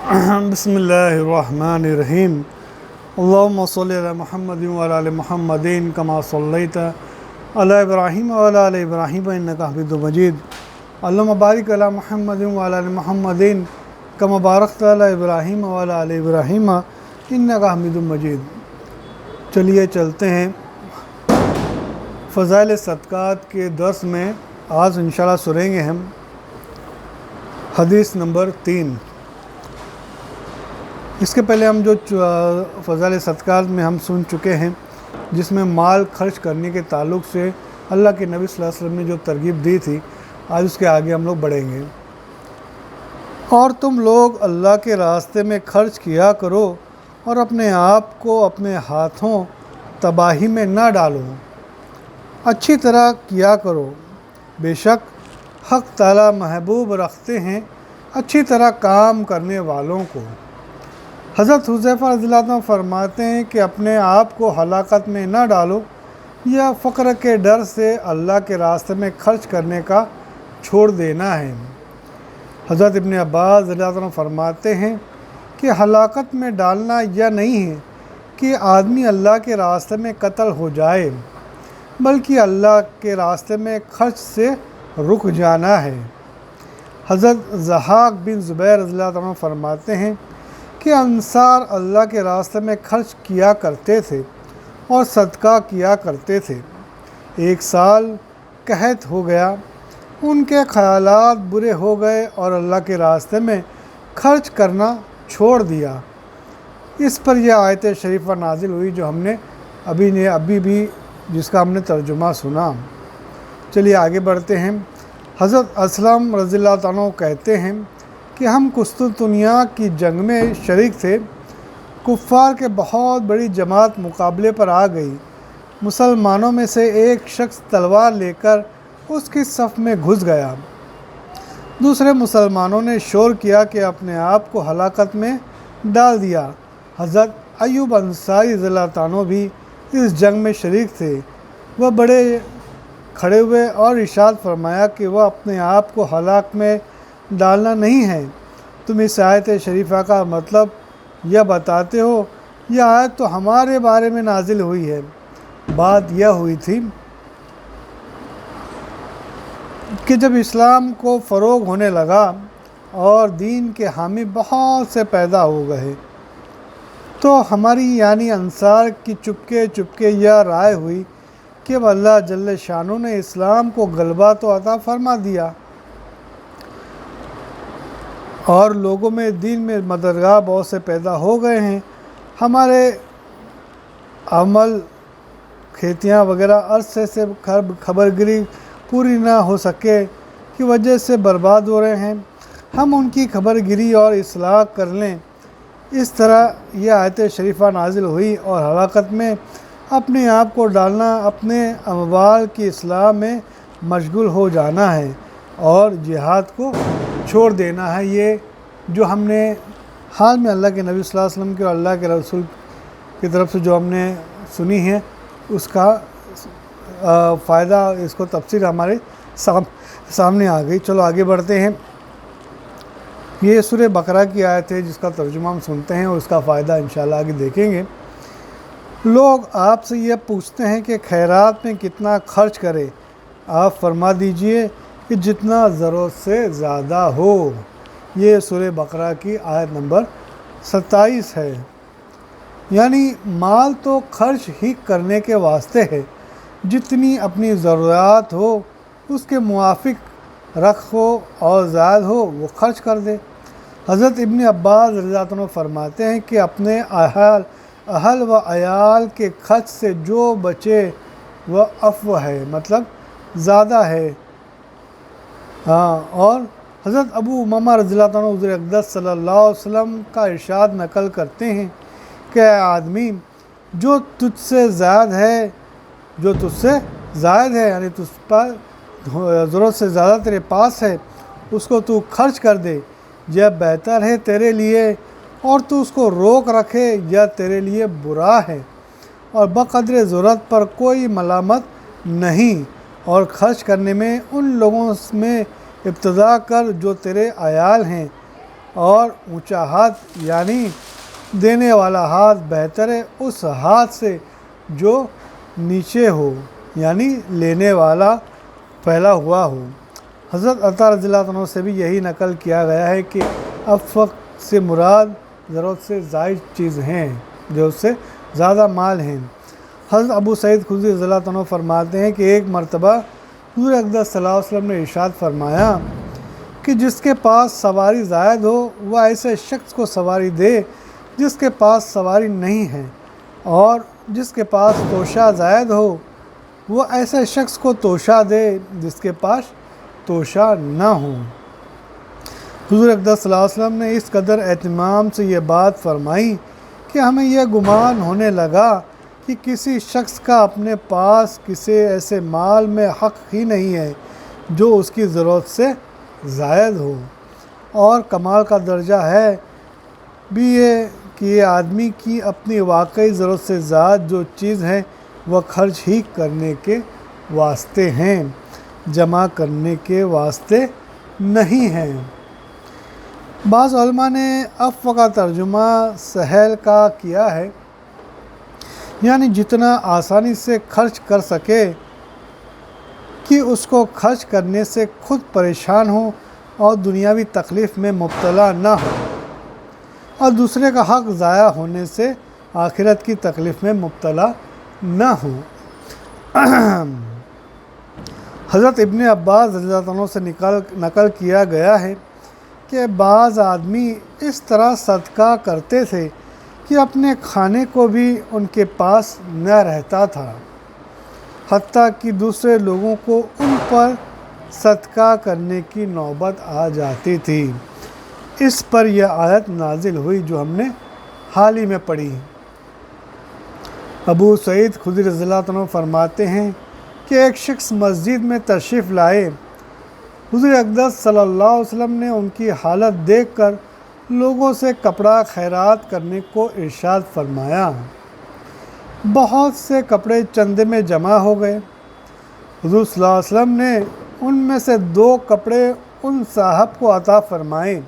بسم اللہ الرحمن الرحیم اللہم صلی علی محمد وعلی آل محمد کما صلیت علی ابراہیم وعلی آل ابراہیم انک حمید مجید اللہم بارک علی محمد وعلی آل محمد کما بارکت علی ابراہیم وعلی آل ابراہیم انک حمید مجید۔ چلیے چلتے ہیں فضائل صدقات کے درس میں۔ آج انشاءاللہ سنیں گے ہم حدیث نمبر 3۔ اس کے پہلے ہم جو فضائل صدقات میں ہم سن چکے ہیں، جس میں مال خرچ کرنے کے تعلق سے اللہ کے نبی صلی اللہ علیہ وسلم نے جو ترغیب دی تھی، آج اس کے آگے ہم لوگ بڑھیں گے۔ اور تم لوگ اللہ کے راستے میں خرچ کیا کرو اور اپنے آپ کو اپنے ہاتھوں تباہی میں نہ ڈالو، اچھی طرح کیا کرو، بے شک حق تعالی محبوب رکھتے ہیں اچھی طرح کام کرنے والوں کو۔ حضرت حذیفہ رضی اللہ عنہ فرماتے ہیں کہ اپنے آپ کو ہلاکت میں نہ ڈالو یا فقر کے ڈر سے اللہ کے راستے میں خرچ کرنے کا چھوڑ دینا ہے۔ حضرت ابن عباس رضی اللہ عنہ فرماتے ہیں کہ ہلاکت میں ڈالنا یہ نہیں ہے کہ آدمی اللہ کے راستے میں قتل ہو جائے، بلکہ اللہ کے راستے میں خرچ سے رک جانا ہے۔ حضرت ضحاک بن زبیر رضی اللہ عنہ فرماتے ہیں کہ انصار اللہ کے راستے میں خرچ کیا کرتے تھے اور صدقہ کیا کرتے تھے۔ ایک سال قحط ہو گیا، ان کے خیالات برے ہو گئے اور اللہ کے راستے میں خرچ کرنا چھوڑ دیا۔ اس پر یہ آیت شریفہ نازل ہوئی جو ہم نے ابھی بھی جس کا ہم نے ترجمہ سنا۔ چلیے آگے بڑھتے ہیں۔ حضرت اسلم رضی اللہ عنہ کہتے ہیں کہ ہم قسطنطنیہ کی جنگ میں شریک تھے۔ کفار کے بہت بڑی جماعت مقابلے پر آ گئی۔ مسلمانوں میں سے ایک شخص تلوار لے کر اس کی صف میں گھس گیا۔ دوسرے مسلمانوں نے شور کیا کہ اپنے آپ کو ہلاکت میں ڈال دیا۔ حضرت ایوب انصاری رضی اللہ عنہ بھی اس جنگ میں شریک تھے۔ وہ بڑے کھڑے ہوئے اور ارشاد فرمایا کہ وہ اپنے آپ کو ہلاک میں ڈالنا نہیں ہے۔ تم اس آیت شریفہ کا مطلب یہ بتاتے ہو؟ یہ آیت تو ہمارے بارے میں نازل ہوئی ہے۔ بات یہ ہوئی تھی کہ جب اسلام کو فروغ ہونے لگا اور دین کے حامی بہت سے پیدا ہو گئے، تو ہماری یعنی انصار کی چپکے یہ رائے ہوئی کہ اب اللہ جل شانہ نے اسلام کو غلبہ تو عطا فرما دیا اور لوگوں میں دین میں مددگار بہت سے پیدا ہو گئے ہیں، ہمارے عمل کھیتیاں وغیرہ عرصے سے خبرگیری پوری نہ ہو سکے کی وجہ سے برباد ہو رہے ہیں، ہم ان کی خبرگیری اور اصلاح کر لیں۔ اس طرح یہ آیت شریفہ نازل ہوئی اور ہلاکت میں اپنے آپ کو ڈالنا اپنے اموال کی اصلاح میں مشغول ہو جانا ہے اور جہاد کو چھوڑ دینا ہے۔ یہ جو ہم نے حال میں اللہ کے نبی صلی اللہ علیہ وسلم کے اور اللہ کے رسول کی طرف سے جو ہم نے سنی ہے، اس کا فائدہ، اس کو تفسیر ہمارے سامنے آ گئی۔ چلو آگے بڑھتے ہیں۔ یہ سورہ بقرہ کی آیت ہے جس کا ترجمہ ہم سنتے ہیں اور اس کا فائدہ انشاءاللہ آگے دیکھیں گے۔ لوگ آپ سے یہ پوچھتے ہیں کہ خیرات میں کتنا خرچ کرے، آپ فرما دیجئے کہ جتنا ضرورت سے زیادہ ہو۔ یہ سورہ بقرہ کی آیت نمبر 27 ہے۔ یعنی مال تو خرچ ہی کرنے کے واسطے ہے، جتنی اپنی ضروریات ہو اس کے موافق رکھو اور زائد ہو وہ خرچ کر دے۔ حضرت ابن عباس رضی اللہ عنہ فرماتے ہیں کہ اپنے اہل و عیال کے خرچ سے جو بچے وہ عفو ہے، مطلب زیادہ ہے۔ اور حضرت ابو امامہ رضی اللہ عنہ حضور اقدس صلی اللہ علیہ وسلم کا ارشاد نقل کرتے ہیں کہ اے آدمی، جو تجھ سے زائد ہے یعنی تجھ پر ضرورت سے زیادہ تیرے پاس ہے، اس کو تو خرچ کر دے، یہ بہتر ہے تیرے لیے، اور تو اس کو روک رکھے یہ تیرے لیے برا ہے۔ اور بقدر ضرورت پر کوئی ملامت نہیں، اور خرچ کرنے میں ان لوگوں میں ابتدا کر جو تیرے عیال ہیں، اور اونچا ہاتھ یعنی دینے والا ہاتھ بہتر ہے اس ہاتھ سے جو نیچے ہو یعنی لینے والا پھیلا ہوا ہو۔ حضرت عطا رضی اللہ عنہ سے بھی یہی نقل کیا گیا ہے کہ افق سے مراد ضرورت سے زائد چیز ہیں، جو اس سے زیادہ مال ہیں۔ حضرت ابو سعید خدری رضی اللہ عنہ فرماتے ہیں کہ ایک مرتبہ حضور اقدس صلی اللہ علیہ وسلم نے ارشاد فرمایا کہ جس کے پاس سواری زائد ہو وہ ایسے شخص کو سواری دے جس کے پاس سواری نہیں ہے، اور جس کے پاس توشہ زائد ہو وہ ایسے شخص کو توشہ دے جس کے پاس توشہ نہ ہو۔ حضور اقدس صلی اللہ علیہ وسلم نے اس قدر اہتمام سے یہ بات فرمائی کہ ہمیں یہ گمان ہونے لگا کہ کسی شخص کا اپنے پاس کسی ایسے مال میں حق ہی نہیں ہے جو اس کی ضرورت سے زائد ہو، اور کمال کا درجہ ہے بھی یہ کہ یہ آدمی کی اپنی واقعی ضرورت سے زائد جو چیز ہے وہ خرچ ہی کرنے کے واسطے ہیں، جمع کرنے کے واسطے نہیں ہیں۔ بعض علماء نے عفو کا ترجمہ سہل کا کیا ہے، یعنی جتنا آسانی سے خرچ کر سکے کہ اس کو خرچ کرنے سے خود پریشان ہو اور دنیاوی تکلیف میں مبتلا نہ ہو، اور دوسرے کا حق ضائع ہونے سے آخرت کی تکلیف میں مبتلا نہ ہو۔ حضرت ابن عباس رضی اللہ عنہ سے نقل کیا گیا ہے کہ بعض آدمی اس طرح صدقہ کرتے تھے کہ اپنے کھانے کو بھی ان کے پاس نہ رہتا تھا، حتیٰ کہ دوسرے لوگوں کو ان پر صدقہ کرنے کی نوبت آ جاتی تھی۔ اس پر یہ آیت نازل ہوئی جو ہم نے حال ہی میں پڑھی۔ ابو سعید خدری رضی اللہ عنہ فرماتے ہیں کہ ایک شخص مسجد میں تشریف لائے، حضور اقدس صلی اللہ علیہ وسلم نے ان کی حالت دیکھ کر لوگوں سے کپڑا خیرات کرنے کو ارشاد فرمایا۔ بہت سے کپڑے چندے میں جمع ہو گئے۔ حضور صلی اللہ علیہ وسلم نے ان میں سے 2 کپڑے ان صاحب کو عطا فرمائے۔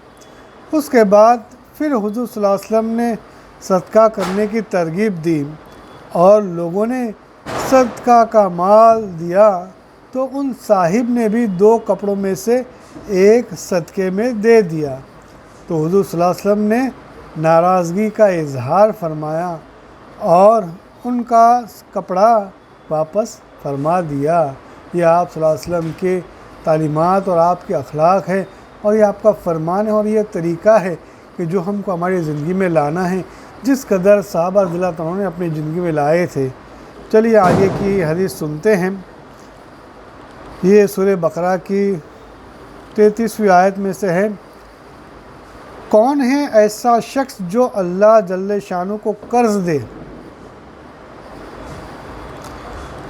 اس کے بعد پھر حضور صلی اللہ علیہ وسلم نے صدقہ کرنے کی ترغیب دی، اور لوگوں نے صدقہ کا مال دیا تو ان صاحب نے بھی 2 کپڑوں میں سے ایک صدقے میں دے دیا، تو حضور صلی اللہ علیہ وسلم نے ناراضگی کا اظہار فرمایا اور ان کا کپڑا واپس فرما دیا۔ یہ آپ صلی اللہ علیہ وسلم کے تعلیمات اور آپ کے اخلاق ہے، اور یہ آپ کا فرمان ہے، اور یہ طریقہ ہے کہ جو ہم کو ہماری زندگی میں لانا ہے، جس قدر صحابہ رضی اللہ عنہ نے اپنی زندگی میں لائے تھے۔ چلیے آگے کی حدیث سنتے ہیں۔ یہ سورہ بقرہ کی 33ویں آیت میں سے ہے۔ کون ہے ایسا شخص جو اللہ جل شانہ کو قرض دے؟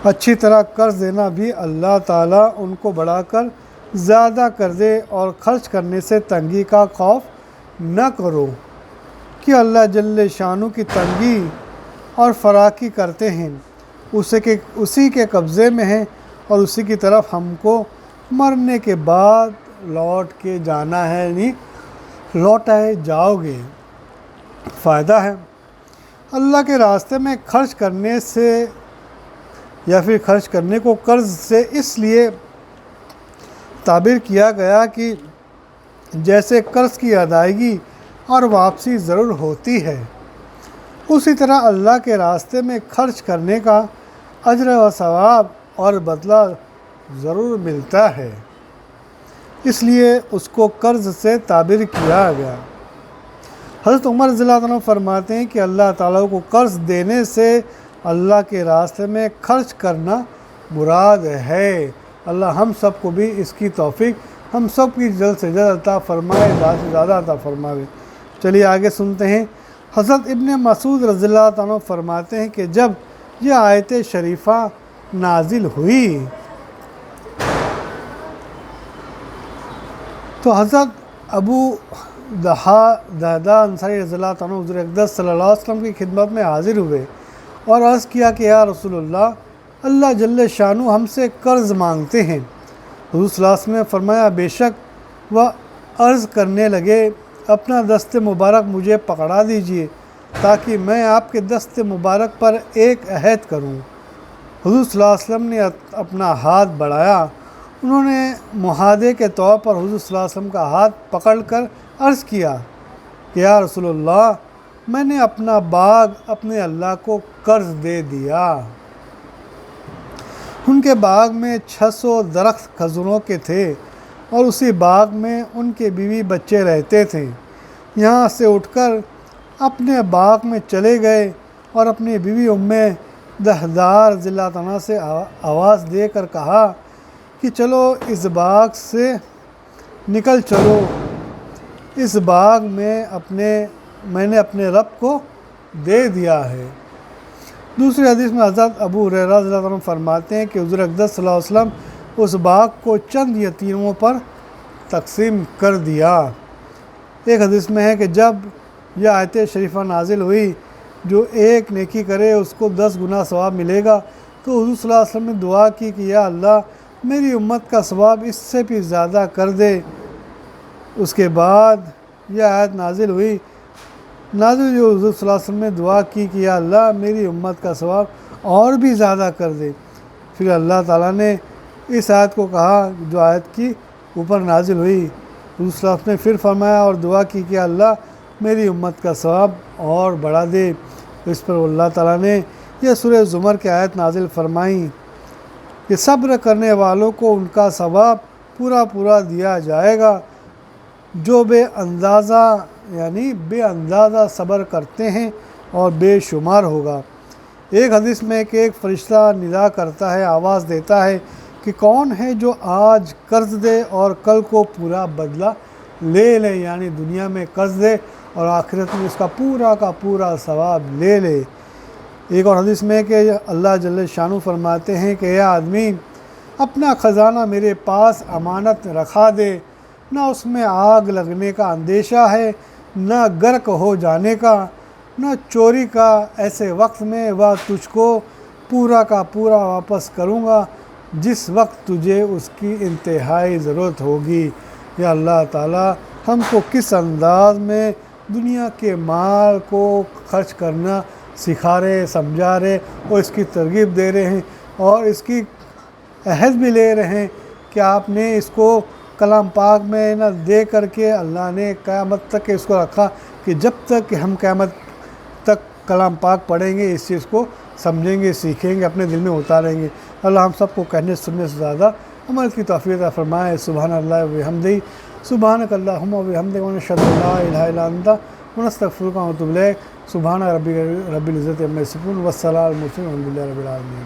اچھی طرح قرض دینا بھی اللہ تعالیٰ ان کو بڑھا کر زیادہ کر دے، اور خرچ کرنے سے تنگی کا خوف نہ کرو کہ اللہ جل شانہ کی تنگی اور فراخی کرتے ہیں، اسی کے قبضے میں ہے، اور اسی کی طرف ہم کو مرنے کے بعد لوٹ کے جانا ہے، یعنی لوٹائے جاؤ گے۔ فائدہ ہے اللہ کے راستے میں خرچ کرنے سے، یا پھر خرچ کرنے کو قرض سے اس لیے تعبیر کیا گیا کہ جیسے قرض کی ادائیگی اور واپسی ضرور ہوتی ہے، اسی طرح اللہ کے راستے میں خرچ کرنے کا اجر و ثواب اور بدلہ ضرور ملتا ہے، اس لیے اس کو قرض سے تعبیر کیا گیا۔ حضرت عمر رضی اللہ عنہ فرماتے ہیں کہ اللہ تعالیٰ کو قرض دینے سے اللہ کے راستے میں خرچ کرنا مراد ہے۔ اللہ ہم سب کو بھی اس کی توفیق ہم سب کی جلد سے جلد عطا فرمائے، زیادہ سے زیادہ عطا فرمائے۔ چلیے آگے سنتے ہیں۔ حضرت ابن مسعود رضی اللہ عنہ فرماتے ہیں کہ جب یہ آیت شریفہ نازل ہوئی تو حضرت ابو دہدہ انصاری رضی اللہ عنہ حضور اقدس صلی اللہ علیہ وسلم کی خدمت میں حاضر ہوئے اور عرض کیا کہ یا رسول اللہ جل شانہ ہم سے قرض مانگتے ہیں۔ حضور صلی اللہ علیہ وسلم نے فرمایا بے شک۔ وہ عرض کرنے لگے اپنا دست مبارک مجھے پکڑا دیجیے تاکہ میں آپ کے دست مبارک پر ایک عہد کروں۔ حضور صلی اللہ علیہ وسلم نے اپنا ہاتھ بڑھایا۔ انہوں نے معاہدے کے طور پر حضور صلی اللہ علیہ وسلم کا ہاتھ پکڑ کر عرض کیا کہ یا رسول اللہ، میں نے اپنا باغ اپنے اللہ کو قرض دے دیا۔ ان کے باغ میں 600 درخت کھجوروں کے تھے اور اسی باغ میں ان کے بیوی بچے رہتے تھے۔ یہاں سے اٹھ کر اپنے باغ میں چلے گئے اور اپنی بیوی دہدار رضی اللہ عنہا سے آواز دے کر کہا کہ چلو اس باغ سے نکل چلو، اس باغ میں نے اپنے رب کو دے دیا ہے۔ دوسری حدیث میں حضرت ابو ہریرہ رضی اللہ عنہ فرماتے ہیں کہ حضور اقدس صلی اللہ علیہ وسلم اس باغ کو چند یتیموں پر تقسیم کر دیا۔ ایک حدیث میں ہے کہ جب یہ آیت شریفہ نازل ہوئی، جو ایک نیکی کرے اس کو 10 گنا ثواب ملے گا، تو حضور صلی اللہ علیہ وسلم نے دعا کی کہ یا اللہ میری امت کا ثواب اس سے بھی زیادہ کر دے۔ اس کے بعد یہ آیت نازل ہوئی جو حضور صلی اللہ علیہ وسلم نے دعا کی کہ یا اللہ میری امت کا ثواب اور بھی زیادہ کر دے۔ پھر اللہ تعالیٰ نے اس آیت کو کہا جو آیت کی اوپر نازل ہوئی۔ حضور صلی اللہ علیہ وسلم نے پھر فرمایا اور دعا کی کہ اللہ میری امت کا ثواب اور بڑھا دے۔ اس پر اللہ تعالیٰ نے یہ سورہ زمر کی آیت نازل فرمائی کہ صبر کرنے والوں کو ان کا ثواب پورا دیا جائے گا، جو بے اندازہ صبر کرتے ہیں اور بے شمار ہوگا۔ ایک حدیث میں کہ ایک فرشتہ ندا کرتا ہے، آواز دیتا ہے کہ کون ہے جو آج قرض دے اور کل کو پورا بدلہ لے لے، یعنی دنیا میں قرض دے اور آخرت میں اس کا پورا ثواب لے لے۔ ایک اور حدیث میں کہ اللہ جل شانہ فرماتے ہیں کہ اے آدمی اپنا خزانہ میرے پاس امانت رکھا دے، نہ اس میں آگ لگنے کا اندیشہ ہے، نہ غرق ہو جانے کا، نہ چوری کا۔ ایسے وقت میں وہ تجھ کو پورا واپس کروں گا جس وقت تجھے اس کی انتہائی ضرورت ہوگی۔ یا اللہ تعالیٰ ہم کو کس انداز میں دنیا کے مال کو خرچ کرنا سکھا رہے، سمجھا رہے اور اس کی ترغیب دے رہے ہیں، اور اس کی عہد بھی لے رہے ہیں کہ آپ نے اس کو کلام پاک میں نہ دے کر کے اللہ نے قیامت تک اس کو رکھا کہ جب تک کہ ہم قیامت تک کلام پاک پڑھیں گے اس چیز کو سمجھیں گے، سیکھیں گے، اپنے دل میں اتاریں گے۔ اللہ ہم سب کو کہنے سننے سے زیادہ عمل کی توفیق عطا فرمائے۔ سبحان اللہ و بحمدہ، سبحانک اللہم و بحمدک، ونشہد ان لا الہ الا انت ونستغفرک ونتوب الیک۔ سبحان رب العزت عما یصفون والسلام علی المرسلین والحمد للہ رب العالمین۔